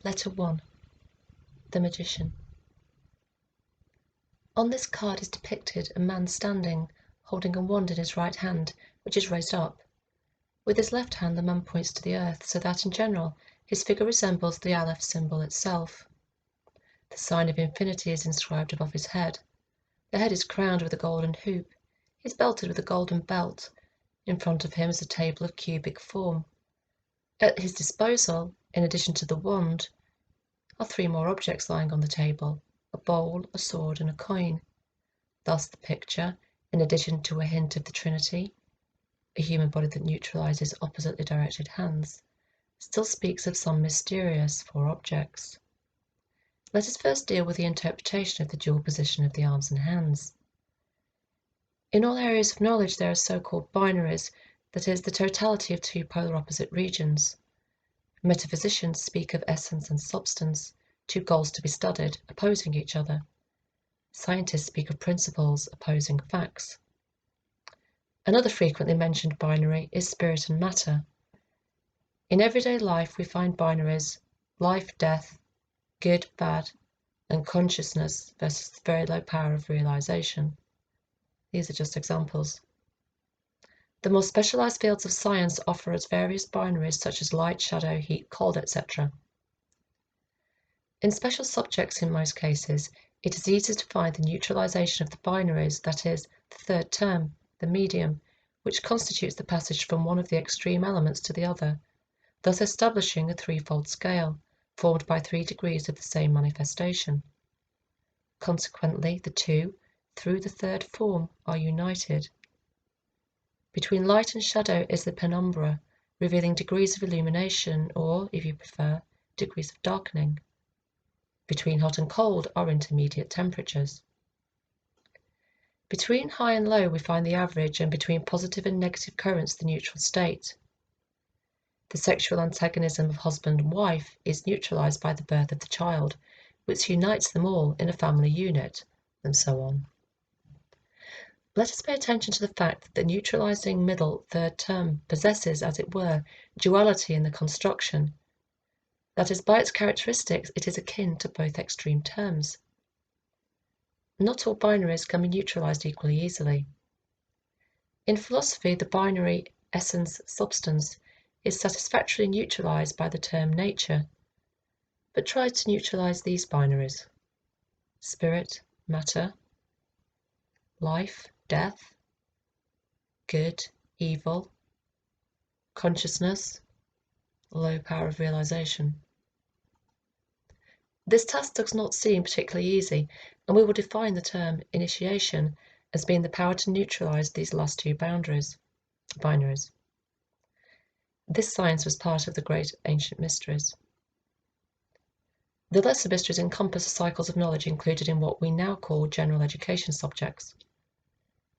Letter 1. The Magician. On this card is depicted a man standing, holding a wand in his right hand, which is raised up. With his left hand the man points to the earth, so that in general his figure resembles the Aleph symbol itself. The sign of infinity is inscribed above his head. The head is crowned with a golden hoop. He is belted with a golden belt. In front of him is a table of cubic form. At his disposal, in addition to the wand, are 3 more objects lying on the table: a bowl, a sword, and a coin. Thus the picture, in addition to a hint of the Trinity, a human body that neutralises oppositely directed hands, still speaks of some mysterious 4 objects. Let us first deal with the interpretation of the dual position of the arms and hands. In all areas of knowledge there are so-called binaries, that is, the totality of 2 polar opposite regions. Metaphysicians speak of essence and substance, 2 goals to be studied, opposing each other. Scientists speak of principles opposing facts. Another frequently mentioned binary is spirit and matter. In everyday life we find binaries: life, death, good, bad, and consciousness versus the very low power of realization. These are just examples. The more specialized fields of science offer us various binaries such as light, shadow, heat, cold, etc. In special subjects, in most cases, it is easy to find the neutralisation of the binaries, that is, the third term, the medium, which constitutes the passage from one of the extreme elements to the other, thus establishing a threefold scale, formed by 3 degrees of the same manifestation. Consequently, the 2, through the third form, are united. Between light and shadow is the penumbra, revealing degrees of illumination, or, if you prefer, degrees of darkening. Between hot and cold are intermediate temperatures. Between high and low we find the average, and between positive and negative currents the neutral state. The sexual antagonism of husband and wife is neutralised by the birth of the child, which unites them all in a family unit, and so on. Let us pay attention to the fact that the neutralising middle third term possesses, as it were, duality in the construction. That is, by its characteristics, it is akin to both extreme terms. Not all binaries can be neutralised equally easily. In philosophy, the binary essence-substance is satisfactorily neutralised by the term nature, but try to neutralise these binaries: spirit, matter, life, death, good, evil, consciousness, low power of realization. This task does not seem particularly easy, and we will define the term initiation as being the power to neutralize these last 2 binaries. This science was part of the great ancient mysteries. The lesser mysteries encompass the cycles of knowledge included in what we now call general education subjects.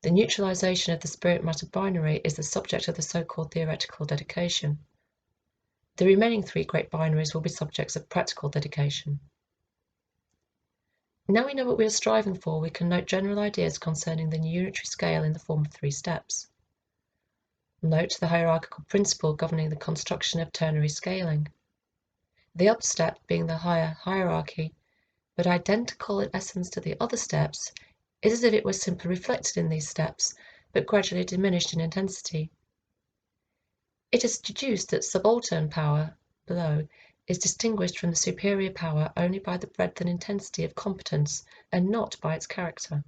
The neutralisation of the spirit-matter binary is the subject of the so-called theoretical dedication. The remaining 3 great binaries will be subjects of practical dedication. Now we know what we are striving for, we can note general ideas concerning the unitary scale in the form of 3 steps. Note the hierarchical principle governing the construction of ternary scaling. The up step being the higher hierarchy, but identical in essence to the other steps, is as if it were simply reflected in these steps, but gradually diminished in intensity. It is deduced that subaltern power, below, is distinguished from the superior power only by the breadth and intensity of competence, and not by its character.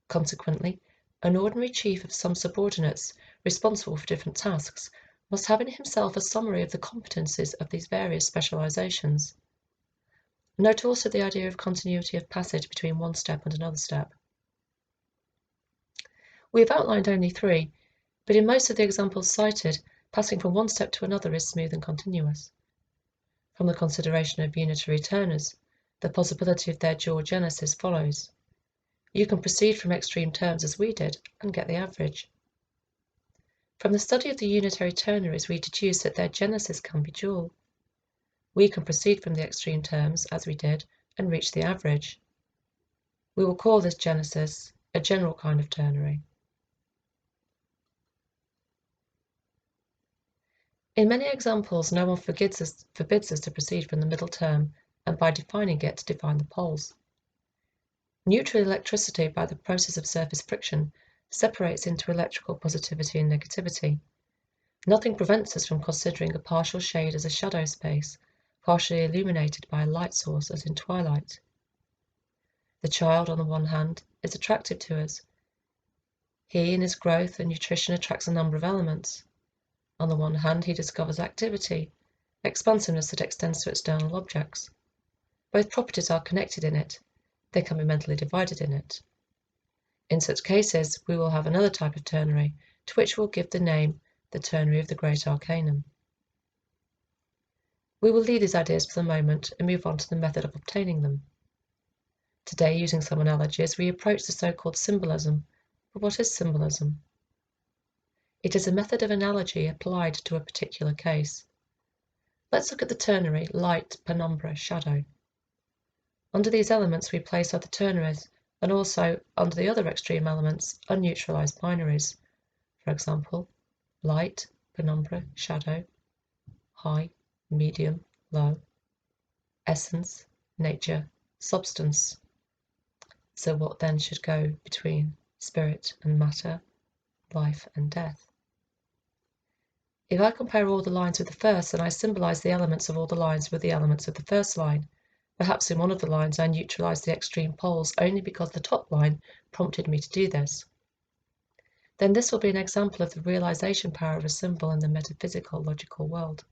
Consequently, an ordinary chief of some subordinates, responsible for different tasks, must have in himself a summary of the competencies of these various specializations. Note also the idea of continuity of passage between one step and another step. We have outlined only 3, but in most of the examples cited, passing from one step to another is smooth and continuous. From the consideration of unitary turners, the possibility of their dual genesis follows. You can proceed from extreme terms as we did and get the average. From the study of the unitary ternaries, we deduce that their genesis can be dual. We can proceed from the extreme terms as we did and reach the average. We will call this genesis a general kind of ternary. In many examples, no one forbids us to proceed from the middle term, and by defining it, to define the poles. Neutral electricity, by the process of surface friction, separates into electrical positivity and negativity. Nothing prevents us from considering a partial shade as a shadow space, partially illuminated by a light source, as in twilight. The child, on the one hand, is attractive to us. He, in his growth and nutrition, attracts a number of elements. On the one hand, he discovers activity, expansiveness that extends to external objects. Both properties are connected in it. They can be mentally divided in it. In such cases, we will have another type of ternary, to which we'll give the name the ternary of the Great Arcanum. We will leave these ideas for the moment and move on to the method of obtaining them. Today, using some analogies, we approach the so-called symbolism. But what is symbolism? It is a method of analogy applied to a particular case. Let's look at the ternary light, penumbra, shadow. Under these elements, we place other ternaries, and also, under the other extreme elements, unneutralised binaries. For example, light, penumbra, shadow, high, medium, low, essence, nature, substance. So what then should go between spirit and matter, life and death? If I compare all the lines with the first, then I symbolise the elements of all the lines with the elements of the first line. Perhaps in one of the lines I neutralise the extreme poles only because the top line prompted me to do this. Then this will be an example of the realisation power of a symbol in the metaphysical logical world.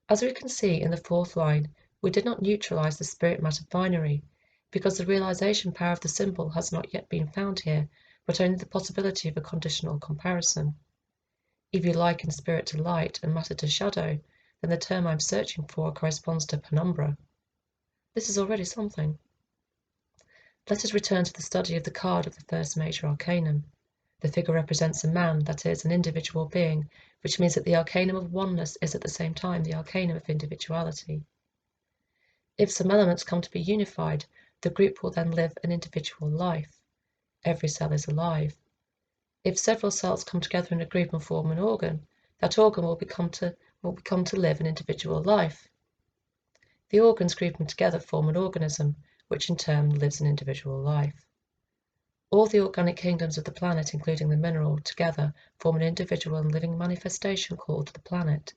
As we can see in the fourth line, we did not neutralise the spirit-matter binary, because the realisation power of the symbol has not yet been found here, but only the possibility of a conditional comparison. If you liken spirit to light and matter to shadow, then the term I'm searching for corresponds to penumbra. This is already something. Let us return to the study of the card of the first major arcanum. The figure represents a man, that is, an individual being, which means that the arcanum of oneness is at the same time the arcanum of individuality. If some elements come to be unified, the group will then live an individual life. Every cell is alive. If several cells come together in a group and form an organ, that organ will become to live an individual life. The organs grouping together form an organism, which in turn lives an individual life. All the organic kingdoms of the planet, including the mineral, together form an individual and living manifestation called the planet.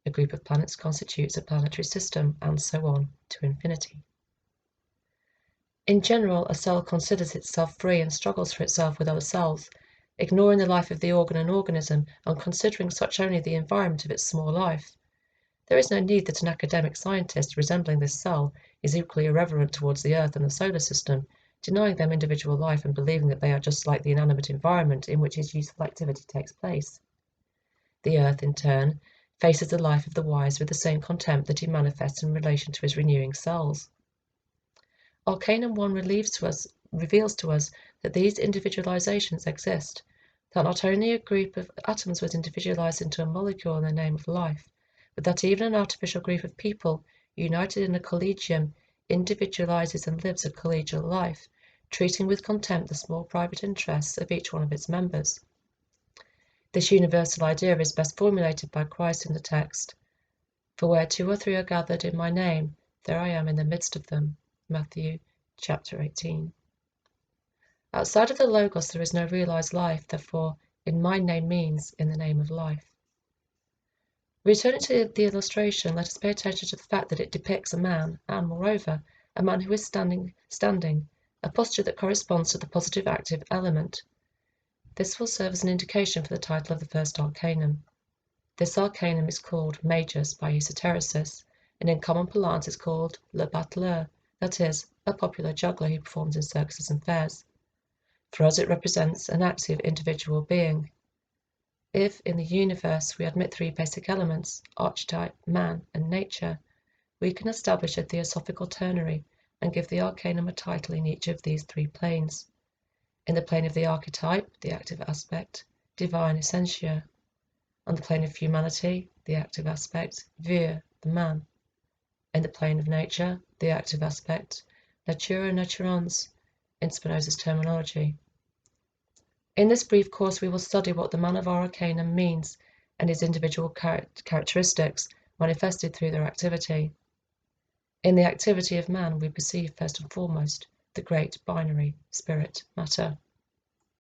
A group of planets constitutes a planetary system, and so on to infinity. In general, a cell considers itself free and struggles for itself with other cells, ignoring the life of the organ and organism and considering such only the environment of its small life. There is no need that an academic scientist resembling this cell is equally irreverent towards the Earth and the solar system, denying them individual life and believing that they are just like the inanimate environment in which his useful activity takes place. The Earth, in turn, faces the life of the wise with the same contempt that he manifests in relation to his renewing cells. Arcanum 1 reveals to us that these individualizations exist, that not only a group of atoms was individualized into a molecule in the name of life, but that even an artificial group of people united in a collegium individualizes and lives a collegial life, treating with contempt the small private interests of each one of its members. This universal idea is best formulated by Christ in the text, "For where 2 or 3 are gathered in my name, there I am in the midst of them." Matthew chapter 18. Outside of the Logos there is no realized life, therefore, in my name means in the name of life. Returning to the illustration, let us pay attention to the fact that it depicts a man, and, moreover, a man who is standing, a posture that corresponds to the positive active element. This will serve as an indication for the title of the first arcanum. This arcanum is called Majors by esotericists, and in common parlance is called le battleur, that is, a popular juggler who performs in circuses and fairs. For us it represents an active individual being. If, in the universe, we admit 3 basic elements, archetype, man, and nature, we can establish a theosophical ternary and give the arcanum a title in each of these 3 planes. In the plane of the archetype, the active aspect, divine essentia. On the plane of humanity, the active aspect, vir, the man. In the plane of nature, the active aspect, natura naturans, in Spinoza's terminology. In this brief course we will study what the man of our arcanum means, and his individual characteristics manifested through their activity. In the activity of man we perceive first and foremost the great binary spirit matter.